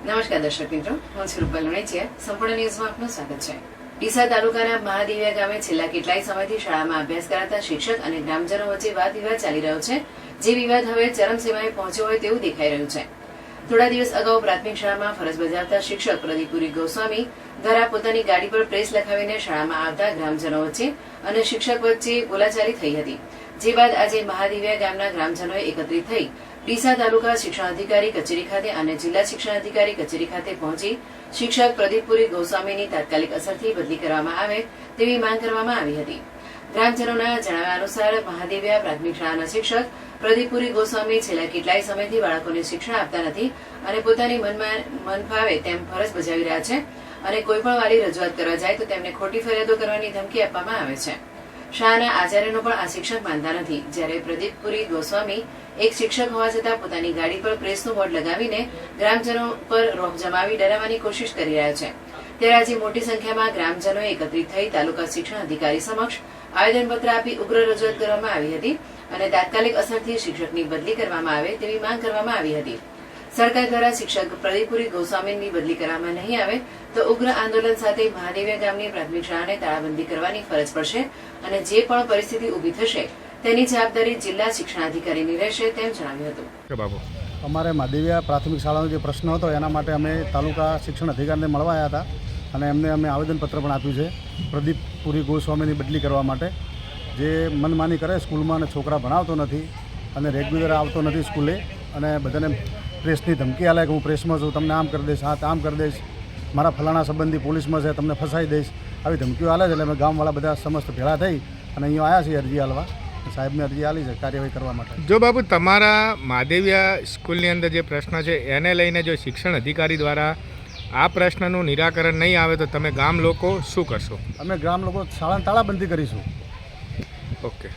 નમસ્કાર દર્શક મિત્રો, હું છું રૂપલ વણેચિયા. સંપૂર્ણ ન્યૂઝમાં આપનું સ્વાગત છે. ડીસા તાલુકાના મહાદેવિયા ગામે છેલ્લા કેટલાય સમયથી શાળામાં અભ્યાસ કરાતા શિક્ષક અને ગ્રામજનો વચ્ચે વાદ વિવાદ ચાલી રહ્યો છે. જે વિવાદ હવે ચરમસીમાએ પહોંચ્યો હોય તેવું દેખાઈ રહ્યું છે. થોડા દિવસ અગાઉ પ્રાથમિક શાળામાં ફરજ બજાવતા શિક્ષક પ્રદીપપુરી ગોસ્વામી દ્વારા પોતાની ગાડી પર પ્રેસ લખાવીને શાળામાં આવતા ગ્રામજનો વચ્ચે અને શિક્ષક વચ્ચે બોલાચાલી થઈ હતી. જે બાદ આજે મહાદેવિયા ગામના ગ્રામજનોએ એકત્રિત થઈ ડીસા તાલુકા શિક્ષણાધિકારી કચેરી ખાતે અને જિલ્લા શિક્ષણાધિકારી કચેરી ખાતે પહોંચી શિક્ષક પ્રદીપપુરી ગોસ્વામીની તાત્કાલિક અસરથી બદલી કરવામાં આવે તેવી માંગ કરવામાં આવી હતી. ગ્રામજનોના જણાવ્યા અનુસાર મહાદેવિયા પ્રાથમિક શાળાના શિક્ષક પ્રદીપપુરી ગોસ્વામી છેલ્લા કેટલાય સમયથી બાળકોને શિક્ષણ આપતા નથી અને પોતાની મન ફાવે તેમ ફરજ બજાવી રહ્યા છે અને કોઈપણ વાલી રજૂઆત કરવા જાય તો તેમને ખોટી ફરિયાદો કરવાની ધમકી આપવામાં આવે છે. શાળાના આચાર્યનો પણ આ શિક્ષક માનતા નથી. જ્યારે પ્રદીપપુરી ગોસ્વામી એક શિક્ષક હોવા છતાં પોતાની ગાડી પર પ્રેસનું બોર્ડ લગાવીને ગ્રામજનો પર રોપ જમાવી ડરાવવાની કોશિશ કરી રહ્યા છે. ત્યારે આજે મોટી સંખ્યામાં ગ્રામજનોએ એકત્રિત થઈ તાલુકા શિક્ષણ અધિકારી સમક્ષ આવેદનપત્ર આપી ઉગ્ર રજૂઆત કરવામાં આવી હતી અને તાત્કાલિક અસરથી શિક્ષકની બદલી કરવામાં આવે તેવી માંગ કરવામાં આવી હતી. સરકાર દ્વારા શિક્ષક પ્રદીપપુરી ગોસ્વામીની બદલી કરવામાં નહીં આવે તો ઉગ્ર આંદોલન સાથે મહાદેવિયા ગામની પ્રાથમિક શાળાને તાળાબંધી કરવાની ફરજ પડશે અને જે પણ પરિસ્થિતિ ઊભી થશે તેની જવાબદારી જિલ્લા શિક્ષણાધિકારીની રહેશે તેમ જણાવ્યું હતું. અમારે મહાદેવિયા પ્રાથમિક શાળાનો જે પ્રશ્ન હતો એના માટે અમે તાલુકા શિક્ષણ અધિકારીને મળવા આવ્યા હતા અને એમને અમે આવેદનપત્ર પણ આપ્યું છે પ્રદીપપુરી ગોસ્વામીની બદલી કરવા માટે. જે મનમાની કરે સ્કૂલમાં અને છોકરા ભણાવતો નથી અને રેગ્યુલર આવતો નથી સ્કૂલે અને બધાને પ્રેસની ધમકી આલે કે હું પ્રેસમાં છું, તમને આમ કરી દઈશ, આમ કરી દઈશ, મારા ફલાણા સંબંધી પોલીસમાં છે, તમને ફસાઈ દઈશ, આવી ધમકીઓ આલે છે. એટલે અમે ગામવાળા બધા સમસ્ત ભેળા થઈ અને અહીંયા આવ્યા છીએ અરજી આલવા. સાહેબને અરજી આલી છે કાર્યવાહી કરવા માટે. જો બાબુ તમારા મહાદેવિયા સ્કૂલની અંદર જે પ્રશ્ન છે એને લઈને જો શિક્ષણ અધિકારી દ્વારા આ પ્રશ્નનું નિરાકરણ નહીં આવે તો તમે ગામ લોકો શું કરશો? અમે ગામ લોકો શાળાની તાળાબંધી કરીશું. ઓકે.